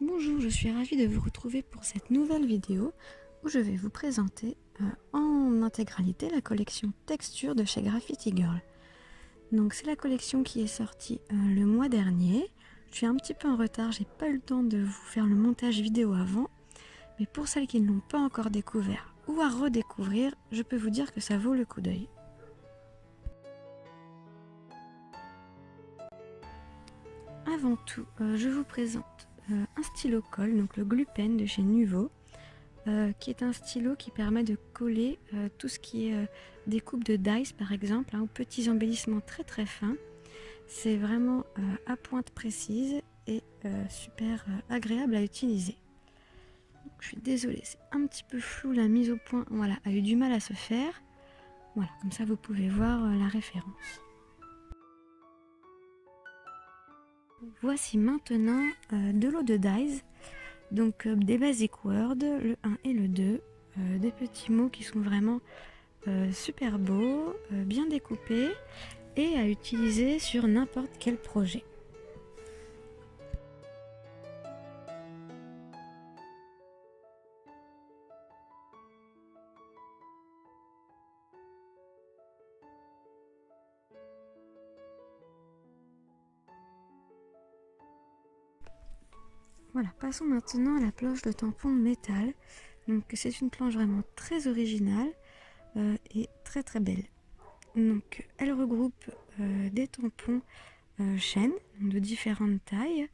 Bonjour, je suis ravie de vous retrouver pour cette nouvelle vidéo où je vais vous présenter en intégralité la collection Texture de chez Graffiti Girl. Donc c'est la collection qui est sortie le mois dernier. Je suis un petit peu en retard, j'ai pas eu le temps de vous faire le montage vidéo avant, mais pour celles qui ne l'ont pas encore découvert ou à redécouvrir, je peux vous dire que ça vaut le coup d'œil. Avant tout, je vous présente un stylo colle, donc le Glue Pen de chez Nuvo, qui est un stylo qui permet de coller tout ce qui est découpe de dice par exemple, ou petits embellissements très très fins. C'est vraiment à pointe précise et super agréable à utiliser. Donc, je suis désolée, c'est un petit peu flou, la mise au point a eu du mal à se faire. Voilà, comme ça vous pouvez voir la référence. Voici maintenant de l'eau de dies, donc des basic words, le 1 et le 2, des petits mots qui sont vraiment super beaux, bien découpés et à utiliser sur n'importe quel projet. Voilà, passons maintenant à la planche de tampon métal. Donc c'est une planche vraiment très originale et très très belle. Donc elle regroupe des tampons chaînes de différentes tailles,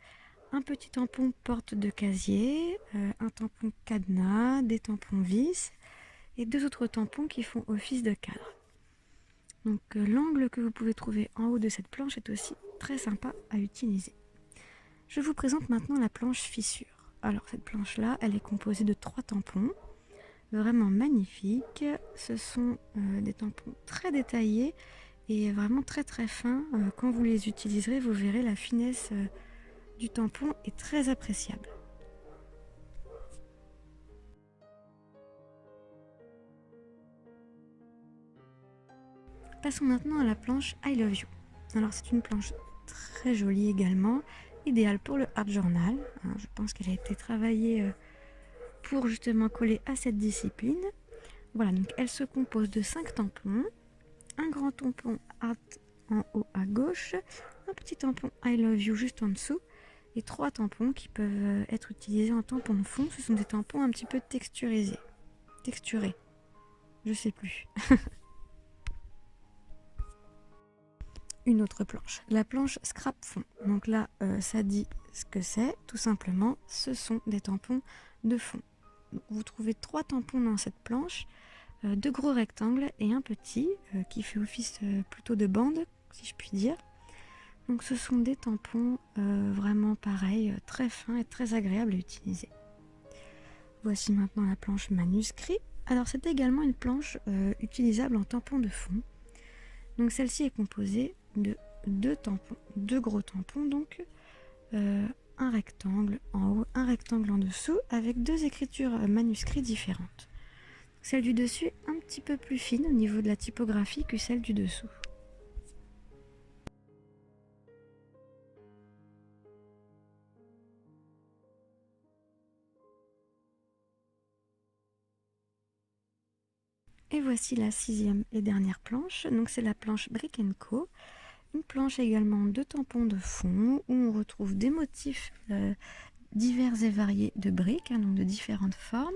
un petit tampon porte de casier, un tampon cadenas, des tampons vis et deux autres tampons qui font office de cadre. Donc l'angle que vous pouvez trouver en haut de cette planche est aussi très sympa à utiliser. Je vous présente maintenant la planche fissure. Alors cette planche-là, elle est composée de 3 tampons, vraiment magnifiques. Ce sont des tampons très détaillés et vraiment très très fins. Quand vous les utiliserez, vous verrez la finesse du tampon est très appréciable. Passons maintenant à la planche I Love You. Alors c'est une planche très jolie également, idéale pour le art journal. Je pense qu'elle a été travaillée pour justement coller à cette discipline. Voilà, donc elle se compose de 5 tampons, un grand tampon art en haut à gauche, un petit tampon I Love You juste en dessous, et 3 tampons qui peuvent être utilisés en tampon de fond. Ce sont des tampons un petit peu texturés, je sais plus. Une autre planche, la planche scrap fond. Donc là, ça dit ce que c'est, tout simplement, ce sont des tampons de fond. Donc, vous trouvez 3 tampons dans cette planche, 2 gros rectangles et un petit qui fait office plutôt de bande, si je puis dire. Donc ce sont des tampons vraiment pareils, très fins et très agréables à utiliser. Voici maintenant la planche manuscrit. Alors c'est également une planche utilisable en tampon de fond. Donc celle-ci est composée de 2 tampons, 2 gros tampons donc, un rectangle en haut, un rectangle en dessous, avec 2 écritures manuscrites différentes. Celle du dessus est un petit peu plus fine au niveau de la typographie que celle du dessous. Et voici la 6e et dernière planche, donc c'est la planche Brick & Co. Une planche également de tampons de fond où on retrouve des motifs divers et variés de briques, donc de différentes formes,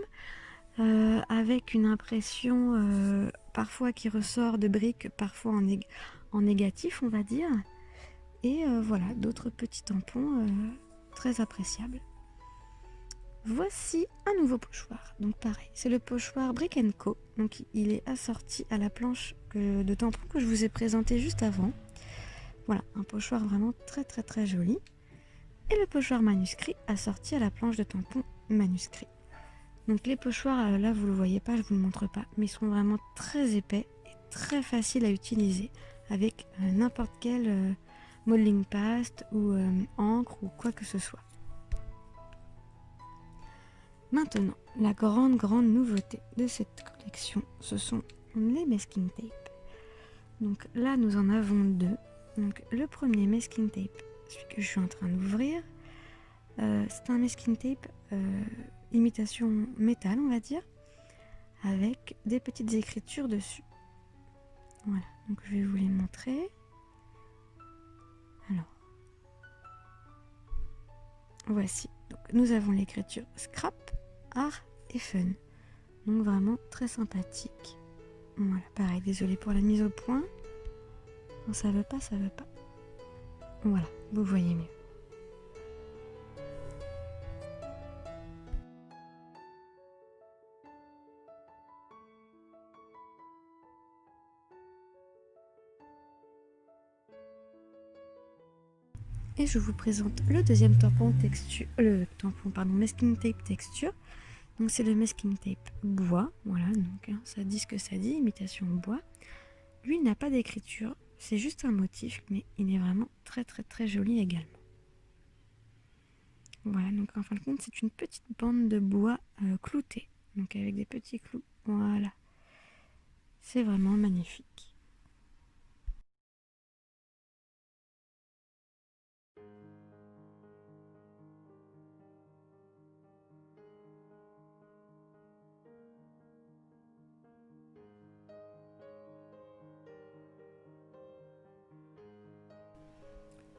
avec une impression parfois qui ressort de briques, parfois en négatif on va dire, et voilà, d'autres petits tampons très appréciables. Voici un nouveau pochoir, donc pareil, c'est le pochoir Brick & Co, donc il est assorti à la planche de tampons que je vous ai présenté juste avant. Voilà, un pochoir vraiment très très très joli. Et le pochoir manuscrit assorti à la planche de tampons manuscrit. Donc les pochoirs, là vous ne le voyez pas, je ne vous le montre pas, mais ils sont vraiment très épais et très faciles à utiliser avec n'importe quel modeling paste ou encre ou quoi que ce soit. Maintenant, la grande nouveauté de cette collection, ce sont les masking tape. Donc là nous en avons 2. Donc le premier masking tape, celui que je suis en train d'ouvrir, C'est un masking tape imitation métal, on va dire, avec des petites écritures dessus. Voilà, donc je vais vous les montrer. Alors, voici. Donc, nous avons l'écriture scrap, art et fun. Donc vraiment très sympathique. Voilà, pareil, désolé pour la mise au point. Non, ça veut pas, ça veut pas. Voilà, vous voyez mieux. Et je vous présente le deuxième tampon texture, masking tape texture. Donc c'est le masking tape bois, voilà, donc ça dit ce que ça dit, imitation bois. Lui il n'a pas d'écriture, c'est juste un motif, mais il est vraiment très très très joli également. Voilà, donc en fin de compte c'est une petite bande de bois cloutée, donc avec des petits clous, voilà. C'est vraiment magnifique.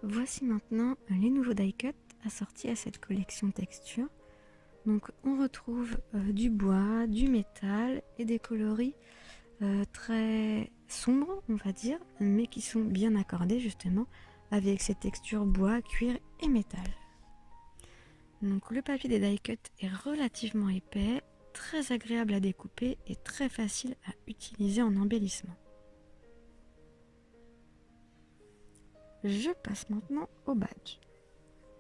Voici maintenant les nouveaux die-cut assortis à cette collection texture. Donc on retrouve du bois, du métal et des coloris très sombres, on va dire, mais qui sont bien accordés justement avec ces textures bois, cuir et métal. Donc le papier des die-cut est relativement épais, très agréable à découper et très facile à utiliser en embellissement. Je passe maintenant aux badges.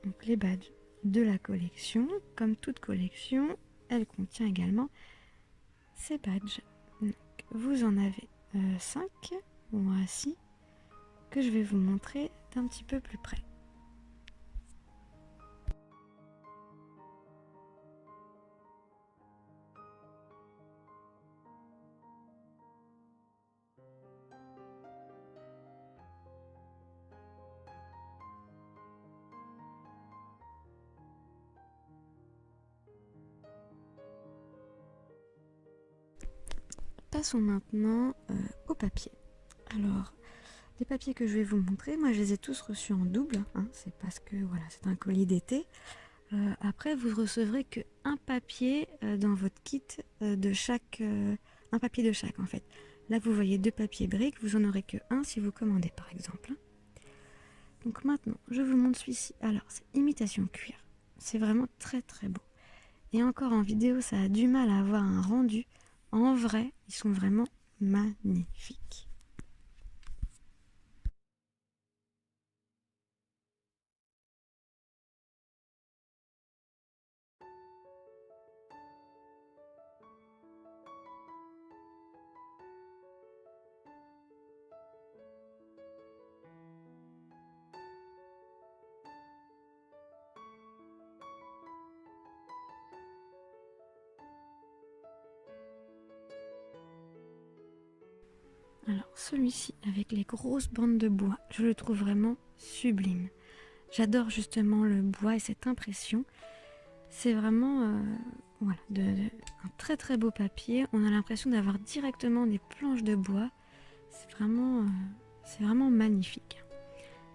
Donc les badges de la collection, comme toute collection, elle contient également ces badges. Donc, vous en avez 5, voici, que je vais vous montrer d'un petit peu plus près. Passons maintenant au papier. Alors, les papiers que je vais vous montrer, moi je les ai tous reçus en double, c'est parce que voilà, c'est un colis d'été. Après, vous recevrez qu'un papier dans votre kit de chaque, un papier de chaque en fait. Là, vous voyez 2 papiers briques, vous en aurez que un si vous commandez par exemple. Donc maintenant, je vous montre celui-ci. Alors, c'est imitation cuir. C'est vraiment très très beau. Et encore en vidéo, ça a du mal à avoir un rendu. En vrai, ils sont vraiment magnifiques. Alors celui-ci avec les grosses bandes de bois, je le trouve vraiment sublime. J'adore justement le bois et cette impression. C'est vraiment voilà, un très très beau papier. On a l'impression d'avoir directement des planches de bois. C'est vraiment magnifique.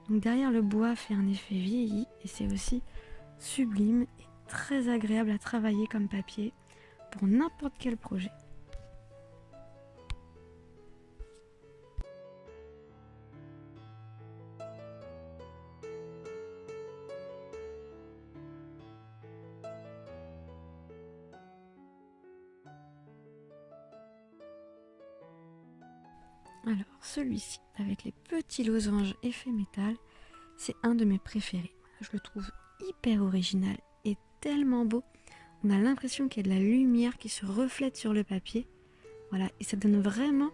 Donc derrière le bois fait un effet vieilli et c'est aussi sublime et très agréable à travailler comme papier pour n'importe quel projet. Alors celui-ci avec les petits losanges effet métal, c'est un de mes préférés. Je le trouve hyper original et tellement beau. On a l'impression qu'il y a de la lumière qui se reflète sur le papier. Voilà, et ça donne vraiment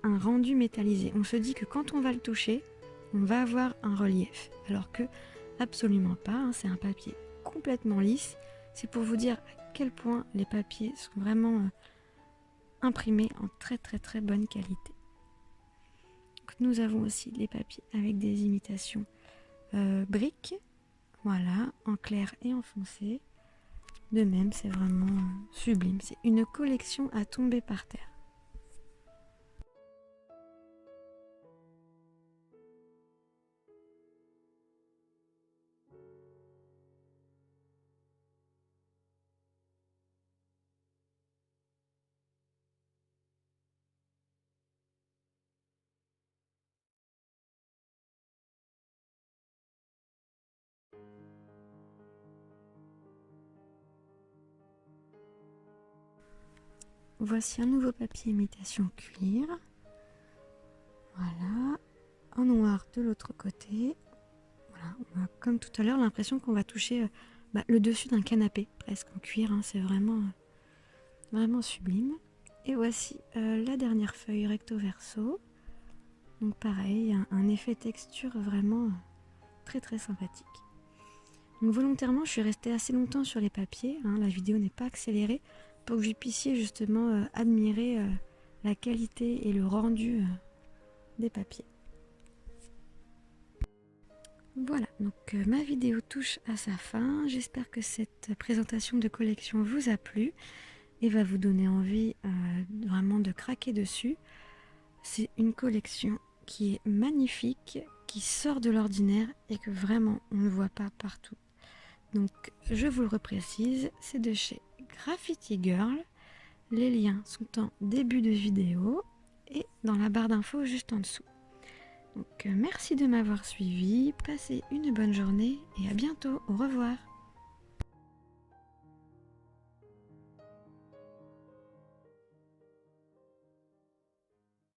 un rendu métallisé. On se dit que quand on va le toucher, on va avoir un relief. Alors que absolument pas, c'est un papier complètement lisse. C'est pour vous dire à quel point les papiers sont vraiment imprimés en très très très bonne qualité. Donc, nous avons aussi les papiers avec des imitations briques. Voilà, en clair et en foncé. De même, c'est vraiment sublime. C'est une collection à tomber par terre. Voici un nouveau papier imitation cuir. Voilà, en noir de l'autre côté. Voilà, on a comme tout à l'heure l'impression qu'on va toucher le dessus d'un canapé, presque en cuir. Hein, c'est vraiment, vraiment sublime. Et voici la dernière feuille recto verso. Donc pareil, un effet texture vraiment très très sympathique. Donc volontairement, je suis restée assez longtemps sur les papiers. Hein, la vidéo n'est pas accélérée pour que vous puissiez justement admirer la qualité et le rendu des papiers. Voilà, donc ma vidéo touche à sa fin. J'espère que cette présentation de collection vous a plu et va vous donner envie vraiment de craquer dessus. C'est une collection qui est magnifique, qui sort de l'ordinaire et que vraiment on ne voit pas partout. Donc je vous le reprécise, c'est de chez Graffiti Girl. Les liens sont en début de vidéo et dans la barre d'infos juste en dessous. Donc merci de m'avoir suivi, passez une bonne journée et à bientôt, au revoir.